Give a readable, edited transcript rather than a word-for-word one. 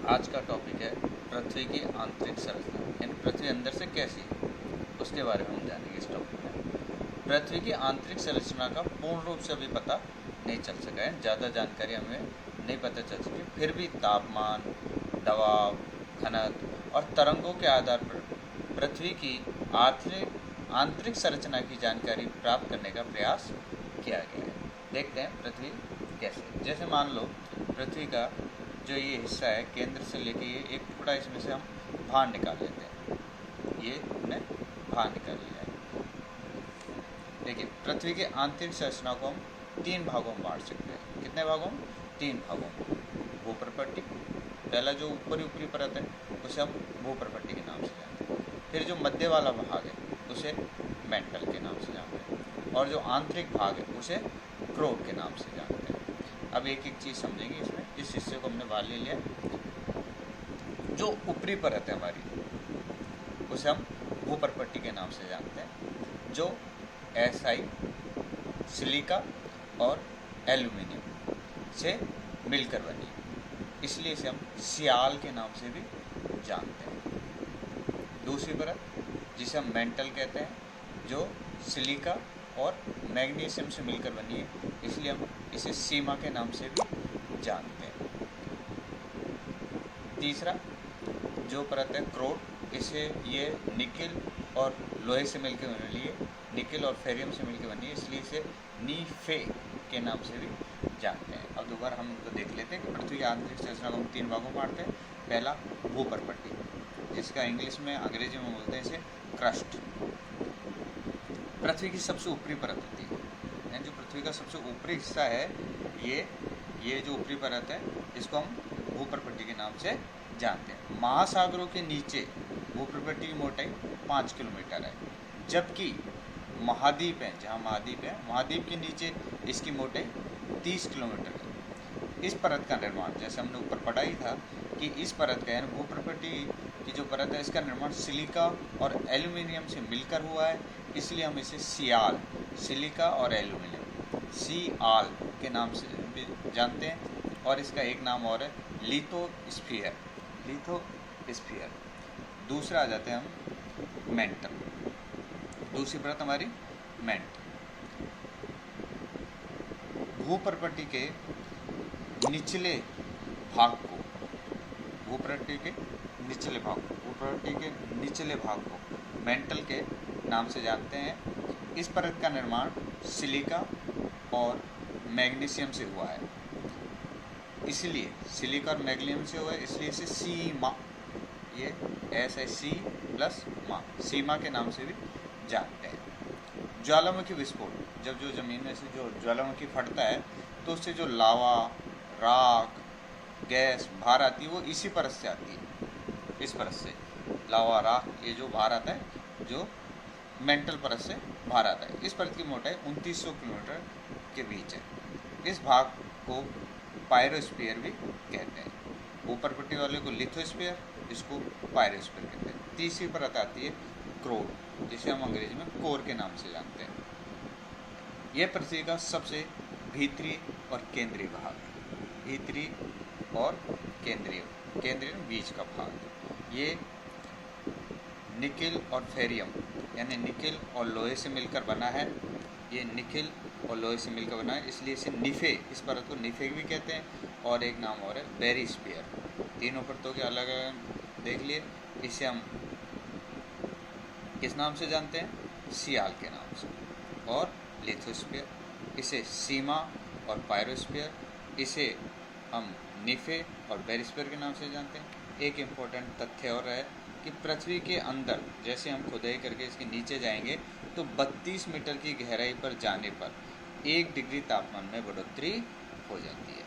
आज का टॉपिक है पृथ्वी की आंतरिक संरचना, यानी पृथ्वी अंदर से कैसी है उसके बारे में हम जानेंगे इस टॉपिक में। पृथ्वी की आंतरिक संरचना का पूर्ण रूप से अभी पता नहीं चल सका है, ज़्यादा जानकारी हमें नहीं पता चल सकी, फिर भी तापमान, दबाव, घनत्व और तरंगों के आधार पर पृथ्वी की आंतरिक संरचना की जानकारी प्राप्त करने का प्रयास किया गया है। देखते हैं पृथ्वी कैसे। जैसे मान लो पृथ्वी का जो ये हिस्सा है, केंद्र से लेके ये एक टुकड़ा, इसमें से हम बाहर निकाल लेते हैं। ये हमने बाहर निकाल लिया है। देखिए, पृथ्वी के आंतरिक संरचना को हम 3 भागों में बांट सकते हैं। कितने भागों में? 3 भागों में। भूप्रपट्टी, पहला जो ऊपरी परत है उसे हम भूप्रपट्टी के नाम से जानते हैं। फिर जो मध्य वाला भाग है उसे मेंटल के नाम से जानते हैं, और जो आंतरिक भाग है उसे क्रोट के नाम से जानते हैं। अब एक एक चीज़ समझेंगे इसमें। इस हिस्से को हमने बाहर ले लिया। जो ऊपरी परत है हमारी उसे हम भूप्रपट्टी के नाम से जानते हैं, जो SI, सिलिका और एल्यूमिनियम से मिलकर बनी है, इसलिए इसे हम सियाल के नाम से भी जानते हैं। दूसरी परत जिसे हम मेंटल कहते हैं, जो सिलिका और मैग्नीशियम से मिलकर बनी है, इसलिए हम इसे सीमा के नाम से भी जानते हैं। तीसरा जो परत है क्रोट, इसे ये निकिल और लोहे से मिलकर बनी है, निकिल और फेरियम से मिलकर बनी है, इसलिए इसे नीफे के नाम से भी जानते हैं। अब दोबारा हम इनको देख लेते हैं कि पृथ्वी की आंतरिक संरचना को हम 3 भागों में बांटते हैं। पहला भूप्रपट्टी, जिसका इंग्लिश में, अंग्रेजी में बोलते हैं इसे क्रस्ट। पृथ्वी की सबसे ऊपरी परत होती है, यानी जो पृथ्वी का सबसे ऊपरी हिस्सा है, ये जो ऊपरी परत है, इसको हम भूप्रपट्टी के नाम से जानते हैं। महासागरों के नीचे भूप्रपट्टी की मोटाई 5 किलोमीटर है, जबकि महाद्वीप है, जहाँ महाद्वीप है, महाद्वीप के नीचे इसकी मोटाई 30 किलोमीटर है। इस परत का निर्माण, जैसे हमने ऊपर पढ़ा ही था कि इस परत का, यानी भूप्रपट्टी की जो परत है, इसका निर्माण सिलिका और एल्यूमिनियम से मिलकर हुआ है, इसलिए हम इसे सियाल, सिलिका और एल्यूमिनियम, सियाल के नाम से भी जानते हैं। और इसका एक नाम और है लिथोस्फीयर, लिथोस्फीयर। दूसरा आ जाते हैं हम मेंटल। दूसरी परत हमारी मेंटल। भूप्रपट्टी के निचले भाग को, भूप्रपट्टी के निचले भाग को मेंटल के नाम से जानते हैं। इस परत का निर्माण सिलिका और मैग्नीशियम से हुआ है, इसलिए सिलिका और मैग्नीशियम से हुआ है, इसलिए इसे सीमा, ये SI प्लस मा, सीमा के नाम से भी जानते हैं। ज्वालामुखी विस्फोट, जब जो जमीन में से जो ज्वालामुखी फटता है तो उससे जो लावा, राख, गैस बाहर आती है, वो इसी परत से आती है। इस परत से लावा, राख, ये जो बाहर आता है, जो मेंटल परत से बाहर आता है। इस परत की मोटाई 2900 किलोमीटर के बीच है। इस भाग को पायरोस्फीयर भी कहते हैं। ऊपरपट्टी वाले को लिथोस्फीयर, इसको पायरोस्फीयर कहते हैं। तीसरी परत आती है क्रोट, जिसे हम अंग्रेजी में कोर के नाम से जानते हैं। यह पृथ्वी का सबसे भीतरी और केंद्रीय भाग है। भीतरी और केंद्रीय बीच का भाग। ये निकिल और फेरियम, यानी निकिल और लोहे से मिलकर बना है। ये निकिल और लोहे से मिलकर बना है, इसलिए इसे निफे, इस परत को निफे भी कहते हैं। और एक नाम और है बेरिस्फीयर। तीनों परतों के अलग अलग देख लिए। इसे हम किस नाम से जानते हैं? सियाल के नाम से। और लिथोस्फीयर, इसे सीमा और पायरोस्फीयर, इसे हम निफे और बेरिस्फीयर के नाम से जानते हैं। एक इम्पोर्टेंट तथ्य और है कि पृथ्वी के अंदर जैसे हम खुदाई करके इसके नीचे जाएंगे तो 32 मीटर की गहराई पर जाने पर 1 डिग्री तापमान में बढ़ोतरी हो जाती है।